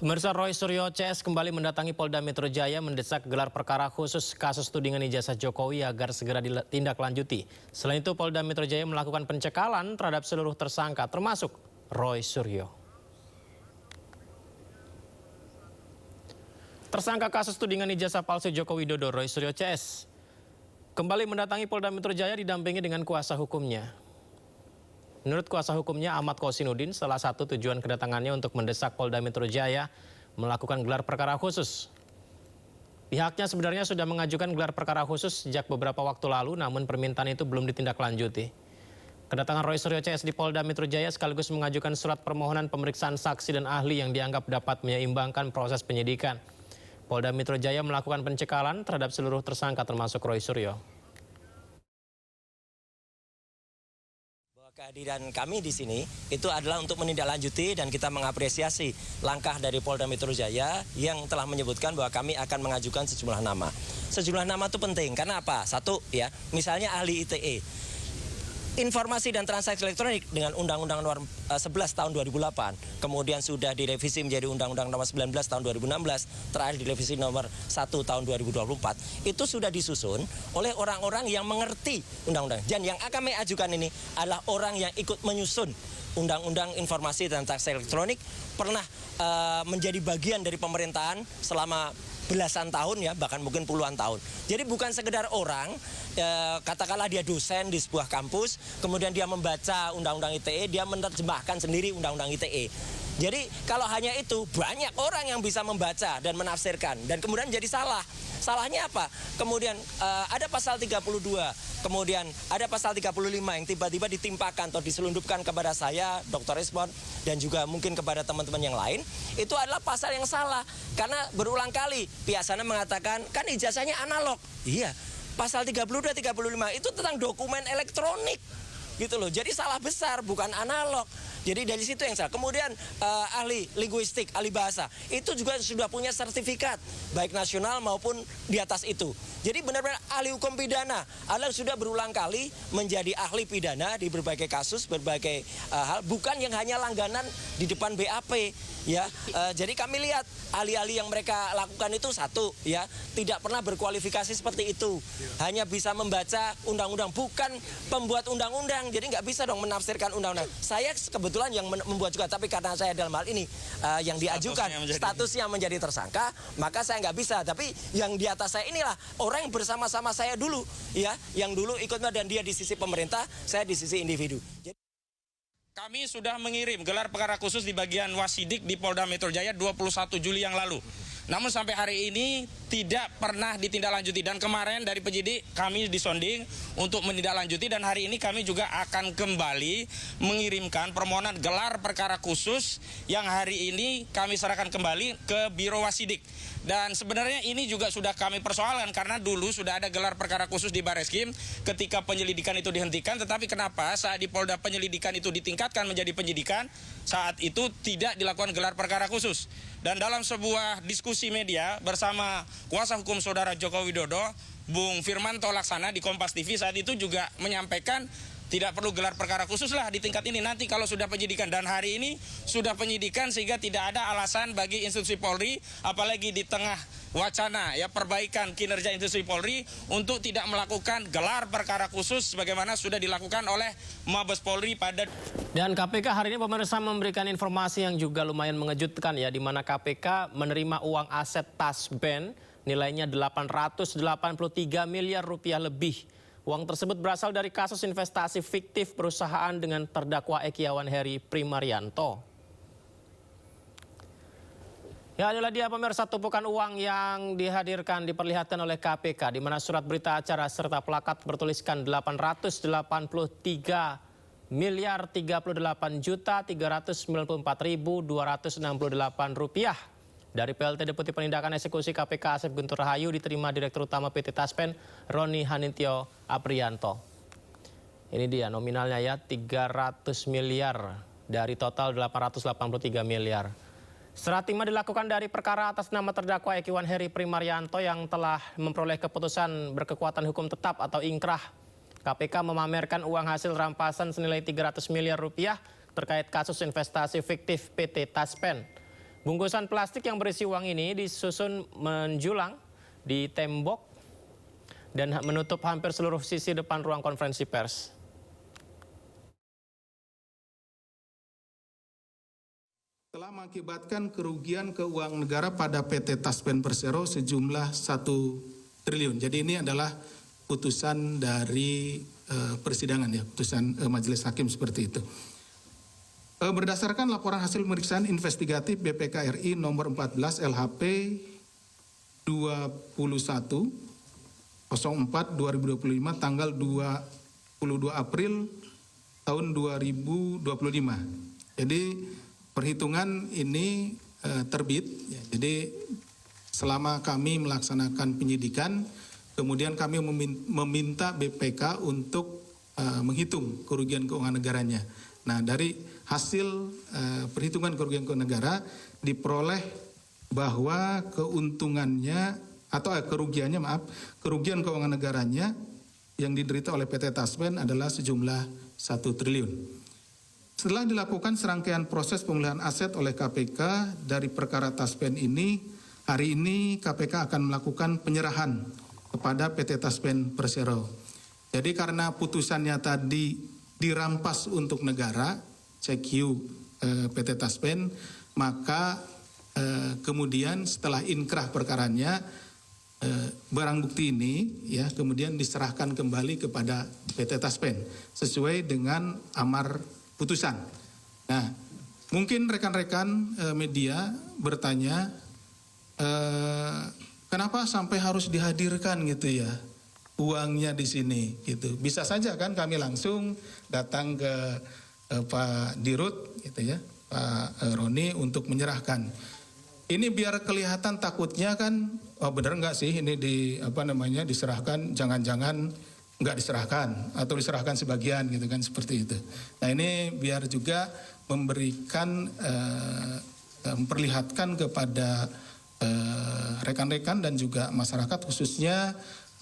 Pemirsa, Roy Suryo CS kembali mendatangi Polda Metro Jaya mendesak gelar perkara khusus kasus tudingan ijazah Jokowi agar segera ditindaklanjuti. Selain itu, Polda Metro Jaya melakukan pencekalan terhadap seluruh tersangka termasuk Roy Suryo. Tersangka kasus tudingan ijazah palsu Joko Widodo, Roy Suryo CS, kembali mendatangi Polda Metro Jaya didampingi dengan kuasa hukumnya. Menurut kuasa hukumnya Ahmad Kosinudin, salah satu tujuan kedatangannya untuk mendesak Polda Metro Jaya melakukan gelar perkara khusus. Pihaknya sebenarnya sudah mengajukan gelar perkara khusus sejak beberapa waktu lalu, namun permintaan itu belum ditindaklanjuti. Kedatangan Roy Suryo CS di Polda Metro Jaya sekaligus mengajukan surat permohonan pemeriksaan saksi dan ahli yang dianggap dapat menyeimbangkan proses penyidikan. Polda Metro Jaya melakukan pencekalan terhadap seluruh tersangka termasuk Roy Suryo. Kehadiran kami di sini itu adalah untuk menindaklanjuti dan kita mengapresiasi langkah dari Polda Metro Jaya yang telah menyebutkan bahwa kami akan mengajukan sejumlah nama. Sejumlah nama itu penting karena apa? Satu ya, misalnya ahli ITE. Informasi dan transaksi elektronik dengan Undang-Undang Nomor 11 tahun 2008, kemudian sudah direvisi menjadi Undang-Undang Nomor 19 tahun 2016, terakhir direvisi Nomor 1 tahun 2024, itu sudah disusun oleh orang-orang yang mengerti undang-undang. Dan yang akan kami ajukan ini adalah orang yang ikut menyusun Undang-Undang Informasi dan Transaksi Elektronik, pernah menjadi bagian dari pemerintahan selama belasan tahun ya, bahkan mungkin puluhan tahun. Jadi bukan sekedar orang, katakanlah dia dosen di sebuah kampus, kemudian dia membaca Undang-Undang ITE, dia menerjemahkan sendiri Undang-Undang ITE. Jadi kalau hanya itu, banyak orang yang bisa membaca dan menafsirkan, dan kemudian jadi salah. Salahnya apa? Kemudian ada pasal 32, kemudian ada pasal 35 yang tiba-tiba ditimpakan atau diselundupkan kepada saya, Dr. Resmond, dan juga mungkin kepada teman-teman yang lain. Itu adalah pasal yang salah. Karena berulang kali pihak sana mengatakan, kan ijazahnya analog. Iya, pasal 32, 35 itu tentang dokumen elektronik. Gitu loh, jadi salah besar, bukan analog. Jadi dari situ yang salah. Kemudian ahli linguistik, ahli bahasa, itu juga sudah punya sertifikat, baik nasional maupun di atas itu. Jadi benar-benar ahli hukum pidana, adalah sudah berulang kali menjadi ahli pidana di berbagai kasus, berbagai hal, bukan yang hanya langganan di depan BAP. Ya, jadi kami lihat ahli-ahli yang mereka lakukan itu satu, ya, tidak pernah berkualifikasi seperti itu, hanya bisa membaca undang-undang, bukan pembuat undang-undang. Jadi nggak bisa dong menafsirkan undang-undang. Saya kebetulan yang membuat juga, tapi karena saya dalam hal ini yang diajukan statusnya menjadi tersangka, maka saya nggak bisa. Tapi yang di atas saya inilah orang yang bersama-sama saya dulu, ya, yang dulu ikut, dan dia di sisi pemerintah, saya di sisi individu. Kami sudah mengirim gelar perkara khusus di bagian Wasidik di Polda Metro Jaya 21 Juli yang lalu. Namun sampai hari ini tidak pernah ditindaklanjuti, dan kemarin dari penyidik kami disonding untuk menindaklanjuti, dan hari ini kami juga akan kembali mengirimkan permohonan gelar perkara khusus yang hari ini kami serahkan kembali ke Biro Wasidik. Dan sebenarnya ini juga sudah kami persoalkan karena dulu sudah ada gelar perkara khusus di Bareskrim ketika penyelidikan itu dihentikan, tetapi kenapa saat di Polda penyelidikan itu ditingkatkan menjadi penyidikan, saat itu tidak dilakukan gelar perkara khusus. Dan dalam sebuah diskusi media bersama kuasa hukum saudara Joko Widodo, Bung Firmanto Laksana di Kompas TV saat itu juga menyampaikan tidak perlu gelar perkara khusus lah di tingkat ini nanti kalau sudah penyidikan. Dan hari ini sudah penyidikan sehingga tidak ada alasan bagi institusi Polri, apalagi di tengah wacana ya perbaikan kinerja institusi Polri, untuk tidak melakukan gelar perkara khusus sebagaimana sudah dilakukan oleh Mabes Polri pada. Dan KPK hari ini pemirsa memberikan informasi yang juga lumayan mengejutkan ya, di mana KPK menerima uang aset Taspen nilainya 883 miliar rupiah lebih. Uang tersebut berasal dari kasus investasi fiktif perusahaan dengan terdakwa Eki Heri Primarianto. Ya, adalah dia pemirsa tumpukan uang yang dihadirkan diperlihatkan oleh KPK, di mana surat berita acara serta plakat bertuliskan 883 miliar 38 juta 394.268 rupiah. Dari PLT Deputi Penindakan Eksekusi KPK Asep Guntur Rahayu diterima Direktur Utama PT Taspen Roni Hanintio Aprianto. Ini dia nominalnya ya, 300 miliar dari total 883 miliar. Serah terima dilakukan dari perkara atas nama terdakwa Eki Heri Primarianto yang telah memperoleh keputusan berkekuatan hukum tetap atau ingkrah. KPK memamerkan uang hasil rampasan senilai 300 miliar rupiah terkait kasus investasi fiktif PT Taspen. Bungkusan plastik yang berisi uang ini disusun menjulang di tembok dan menutup hampir seluruh sisi depan ruang konferensi pers. Telah mengakibatkan kerugian keuangan negara pada PT Taspen Persero sejumlah 1 triliun. Jadi ini adalah putusan dari persidangan ya, putusan majelis hakim seperti itu. Berdasarkan laporan hasil pemeriksaan investigatif BPK RI nomor 14 LHP 21/04/2025 tanggal 22 April tahun 2025. Jadi perhitungan ini terbit, ya. Jadi selama kami melaksanakan penyidikan, kemudian kami meminta BPK untuk menghitung kerugian keuangan negaranya. Nah, dari hasil perhitungan kerugian keuangan negara diperoleh bahwa keuntungannya atau kerugian keuangan negaranya yang diderita oleh PT Taspen adalah sejumlah 1 triliun. Setelah dilakukan serangkaian proses pemulihan aset oleh KPK dari perkara Taspen ini, hari ini KPK akan melakukan penyerahan kepada PT Taspen Persero. Jadi karena putusannya tadi dirampas untuk negara, CQ PT Taspen, maka kemudian setelah inkrah perkaranya, barang bukti ini ya kemudian diserahkan kembali kepada PT Taspen sesuai dengan amar putusan. Nah, mungkin rekan-rekan media bertanya, kenapa sampai harus dihadirkan gitu ya uangnya di sini gitu. Bisa saja kan kami langsung datang ke Pak Dirut gitu ya, Pak Roni untuk menyerahkan. Ini biar kelihatan takutnya kan, oh benar nggak sih ini diserahkan, jangan-jangan nggak diserahkan atau diserahkan sebagian gitu kan, seperti itu. Nah ini biar juga memberikan memperlihatkan kepada rekan-rekan dan juga masyarakat khususnya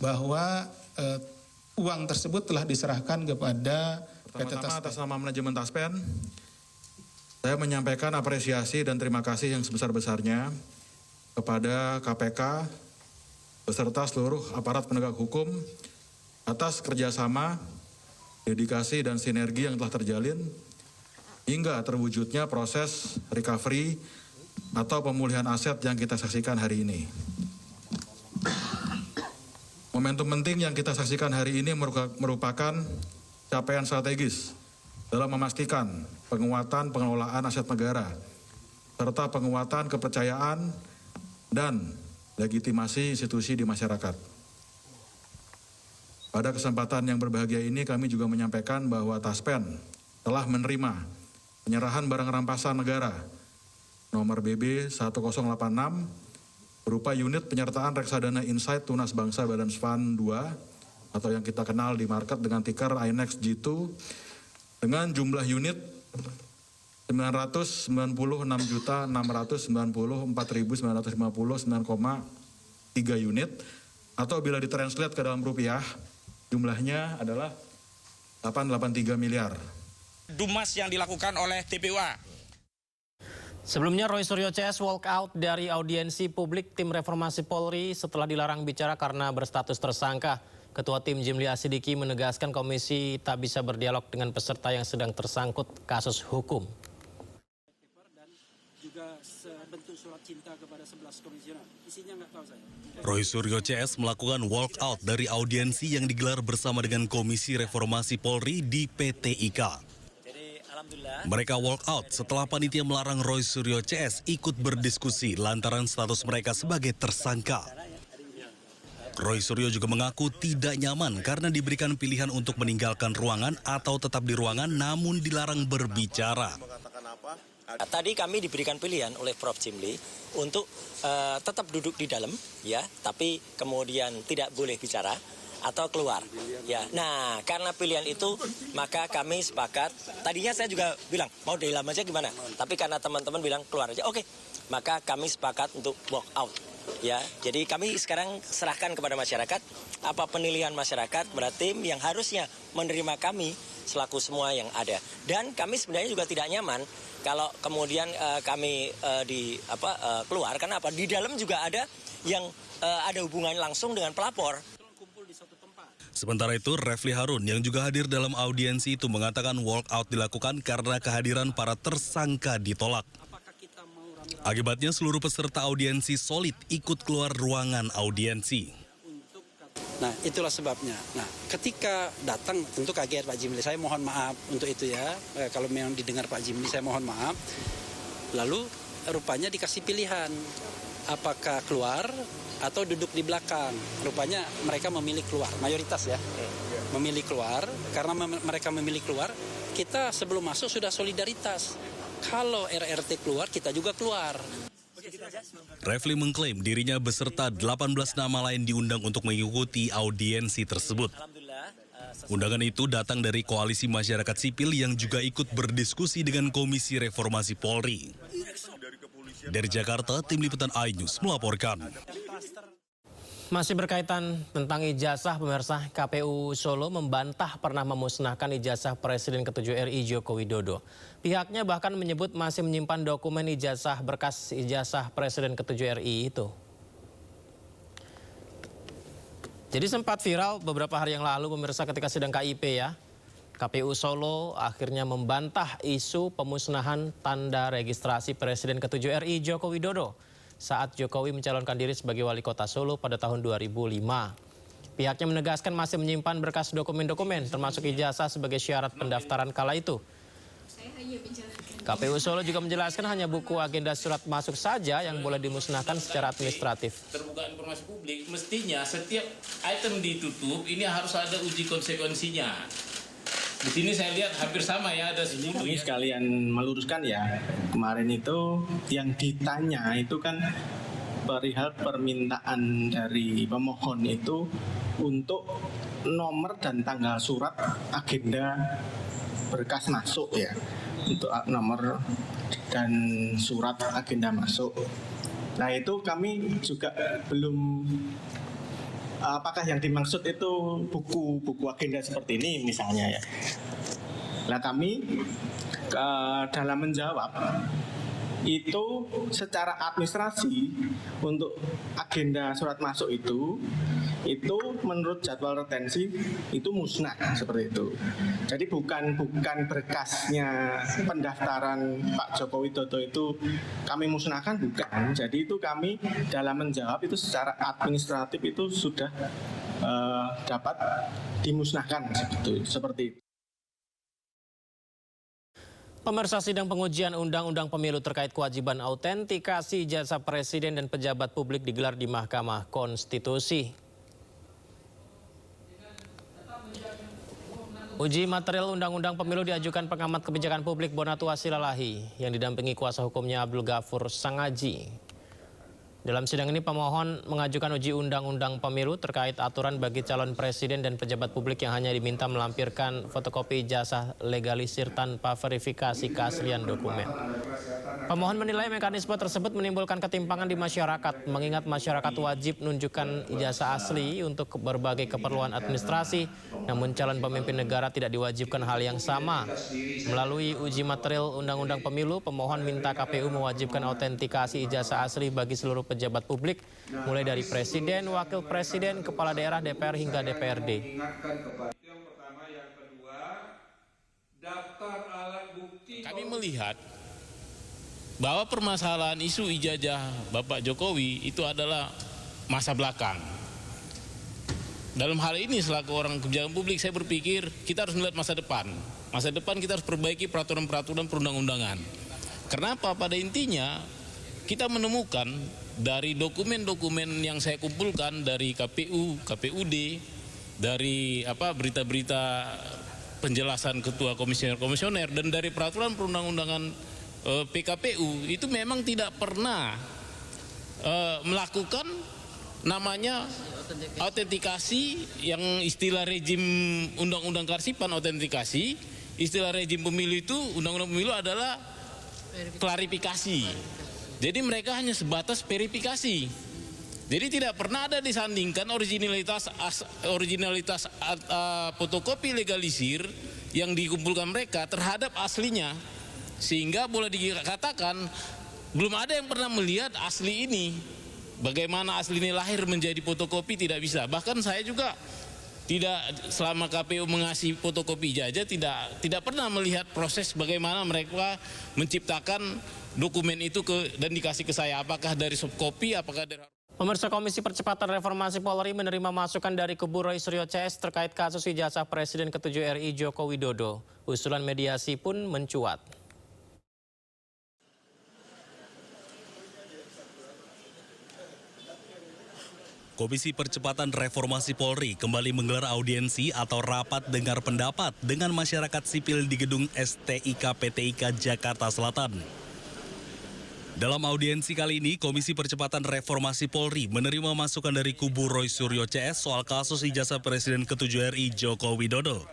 bahwa uang tersebut telah diserahkan kepada PT Taspen. Atas nama manajemen Taspen, saya menyampaikan apresiasi dan terima kasih yang sebesar-besarnya kepada KPK beserta seluruh aparat penegak hukum atas kerjasama, dedikasi dan sinergi yang telah terjalin hingga terwujudnya proses recovery atau pemulihan aset yang kita saksikan hari ini. Momentum penting yang kita saksikan hari ini merupakan capaian strategis dalam memastikan penguatan pengelolaan aset negara serta penguatan kepercayaan dan legitimasi institusi di masyarakat. Pada kesempatan yang berbahagia ini kami juga menyampaikan bahwa Taspen telah menerima penyerahan barang rampasan negara nomor BB 1086 berupa unit penyertaan reksadana Insight Tunas Bangsa Balance Fund 2 atau yang kita kenal di market dengan ticker INEX G2 dengan jumlah unit 996.694.959,3 unit atau bila ditranslate ke dalam rupiah jumlahnya adalah 883 miliar. Dumas yang dilakukan oleh TPUA. Sebelumnya Roy Suryo CS walk out dari audiensi publik tim reformasi Polri setelah dilarang bicara karena berstatus tersangka. Ketua tim Jimli Asidiki menegaskan komisi tak bisa berdialog dengan peserta yang sedang tersangkut kasus hukum. Dan juga sebentuk surat cinta kepada 11 komisioner. Isinya nggak tahu saya. Roy Suryo CS melakukan walk out dari audiensi yang digelar bersama dengan Komisi Reformasi Polri di PT IKA. Mereka walk out setelah panitia melarang Roy Suryo CS ikut berdiskusi lantaran status mereka sebagai tersangka. Roy Suryo juga mengaku tidak nyaman karena diberikan pilihan untuk meninggalkan ruangan atau tetap di ruangan namun dilarang berbicara. Tadi kami diberikan pilihan oleh Prof. Jimli untuk tetap duduk di dalam, ya, tapi kemudian tidak boleh bicara atau keluar. Ya, nah karena pilihan itu maka kami sepakat. Tadinya saya juga bilang mau di dalam aja gimana, tapi karena teman-teman bilang keluar aja, oke, maka kami sepakat untuk walk out. Ya, jadi kami sekarang serahkan kepada masyarakat apa penilaian masyarakat berarti yang harusnya menerima kami selaku semua yang ada. Dan kami sebenarnya juga tidak nyaman kalau kemudian kami keluar, karena apa? Di dalam juga ada yang ada hubungan langsung dengan pelapor. Sementara itu, Refli Harun yang juga hadir dalam audiensi itu mengatakan walkout dilakukan karena kehadiran para tersangka ditolak. Akibatnya seluruh peserta audiensi solid ikut keluar ruangan audiensi. Nah, itulah sebabnya. Nah, ketika datang tentu kaget Pak Jimli. Saya mohon maaf untuk itu ya. Kalau memang didengar Pak Jimli, saya mohon maaf. Lalu rupanya dikasih pilihan. Apakah keluar atau duduk di belakang. Rupanya mereka memilih keluar. Mayoritas ya. Memilih keluar. Karena mereka memilih keluar, kita sebelum masuk sudah solidaritas. Kalau RRT keluar, kita juga keluar. Refli mengklaim dirinya beserta 18 nama lain diundang untuk mengikuti audiensi tersebut. Undangan itu datang dari Koalisi Masyarakat Sipil yang juga ikut berdiskusi dengan Komisi Reformasi Polri. Dari Jakarta, Tim Liputan iNews melaporkan. Masih berkaitan tentang ijazah, pemirsa, KPU Solo membantah pernah memusnahkan ijazah Presiden ke-7 RI Joko Widodo. Pihaknya bahkan menyebut masih menyimpan dokumen ijazah berkas ijazah Presiden ke-7 RI itu. Jadi sempat viral beberapa hari yang lalu, pemirsa, ketika sidang KIP ya. KPU Solo akhirnya membantah isu pemusnahan tanda registrasi Presiden ke-7 RI Joko Widodo saat Jokowi mencalonkan diri sebagai wali kota Solo pada tahun 2005. Pihaknya menegaskan masih menyimpan berkas dokumen-dokumen termasuk ijazah sebagai syarat pendaftaran kala itu. KPU Solo juga menjelaskan hanya buku agenda surat masuk saja yang boleh dimusnahkan secara administratif. Terbuka informasi publik, mestinya setiap item ditutup ini harus ada uji konsekuensinya. Di sini saya lihat hampir sama ya, ada 10 Ini ya. sekalian meluruskan ya, kemarin itu yang ditanya itu kan perihal permintaan dari pemohon itu untuk nomor dan tanggal surat agenda berkas masuk ya, untuk nomor dan surat agenda masuk. Nah itu kami juga belum, apakah yang dimaksud itu buku agenda seperti ini misalnya ya. Nah kami dalam menjawab itu secara administrasi untuk agenda surat masuk itu menurut jadwal retensi itu musnah seperti itu. Jadi bukan berkasnya pendaftaran Pak Joko Widodo itu kami musnahkan, bukan. Jadi itu kami dalam menjawab itu secara administratif itu sudah dapat dimusnahkan seperti itu. Pemirsa, sidang pengujian Undang-Undang Pemilu terkait kewajiban autentikasi ijazah Presiden dan pejabat publik digelar di Mahkamah Konstitusi. Uji material Undang-Undang Pemilu diajukan pengamat kebijakan publik Bonatua Silalahi yang didampingi kuasa hukumnya Abdul Ghafur Sangaji. Dalam sidang ini pemohon mengajukan uji Undang-Undang Pemilu terkait aturan bagi calon presiden dan pejabat publik yang hanya diminta melampirkan fotokopi ijazah legalisir tanpa verifikasi keaslian dokumen. Pemohon menilai mekanisme tersebut menimbulkan ketimpangan di masyarakat, mengingat masyarakat wajib menunjukkan ijazah asli untuk berbagai keperluan administrasi, namun calon pemimpin negara tidak diwajibkan hal yang sama. Melalui uji material Undang-Undang Pemilu, pemohon minta KPU mewajibkan autentikasi ijazah asli bagi seluruh pejabat publik, mulai dari presiden, wakil presiden, kepala daerah, DPR hingga DPRD. Kami melihat bahwa permasalahan isu ijazah Bapak Jokowi itu adalah masa belakang. Dalam hal ini selaku orang kebijakan publik, saya berpikir kita harus melihat masa depan. Masa depan kita harus perbaiki peraturan-peraturan perundang-undangan. Kenapa? Pada intinya kita menemukan dari dokumen-dokumen yang saya kumpulkan dari KPU, KPUD, dari berita-berita penjelasan ketua komisioner-komisioner dan dari peraturan perundang-undangan PKPU itu memang tidak pernah melakukan namanya autentikasi yang istilah rejim undang-undang kearsipan autentikasi, istilah rejim pemilu itu undang-undang pemilu adalah klarifikasi. Jadi mereka hanya sebatas verifikasi. Jadi tidak pernah ada disandingkan originalitas fotokopi legalisir yang dikumpulkan mereka terhadap aslinya. Sehingga boleh dikatakan belum ada yang pernah melihat asli ini. Bagaimana asli ini lahir menjadi fotokopi tidak bisa. Bahkan saya juga tidak, selama KPU mengasih fotokopi ijazah, tidak pernah melihat proses bagaimana mereka menciptakan dokumen itu dan dikasih ke saya. Apakah dari soft copy, apakah dari... Pemirsa, Komisi Percepatan Reformasi Polri menerima masukan dari kubu Roy Suryo CS terkait kasus ijazah Presiden ke-7 RI Joko Widodo. Usulan mediasi pun mencuat. Komisi Percepatan Reformasi Polri kembali menggelar audiensi atau rapat dengar pendapat dengan masyarakat sipil di gedung STIK PTIK Jakarta Selatan. Dalam audiensi kali ini, Komisi Percepatan Reformasi Polri menerima masukan dari kubu Roy Suryo CS soal kasus ijazah Presiden ke-7 RI Joko Widodo.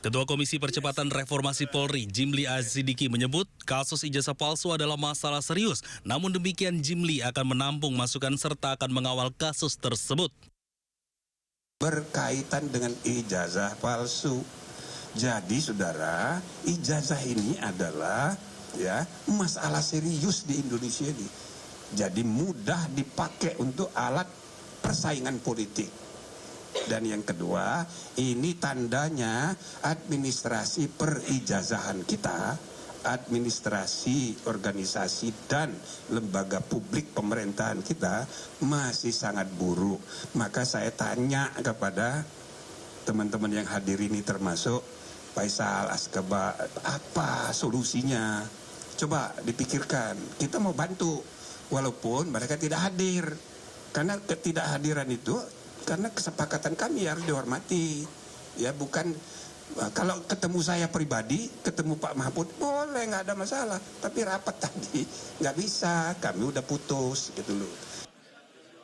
Ketua Komisi Percepatan Reformasi Polri, Jimli Azidiki menyebut kasus ijazah palsu adalah masalah serius. Namun demikian Jimli akan menampung masukan serta akan mengawal kasus tersebut. Berkaitan dengan ijazah palsu. Jadi saudara, ijazah ini adalah masalah serius di Indonesia ini. Jadi mudah dipakai untuk alat persaingan politik. Dan yang kedua, ini tandanya administrasi perijazahan kita, administrasi organisasi dan lembaga publik pemerintahan kita masih sangat buruk. Maka saya tanya kepada teman-teman yang hadir ini termasuk Faisal Askebat, apa solusinya? Coba dipikirkan, kita mau bantu walaupun mereka tidak hadir. Karena ketidakhadiran itu karena kesepakatan kami harus dihormati. Ya, bukan kalau ketemu saya pribadi, ketemu Pak Mahfud, boleh, nggak ada masalah. Tapi rapat tadi nggak bisa, kami udah putus gitu loh.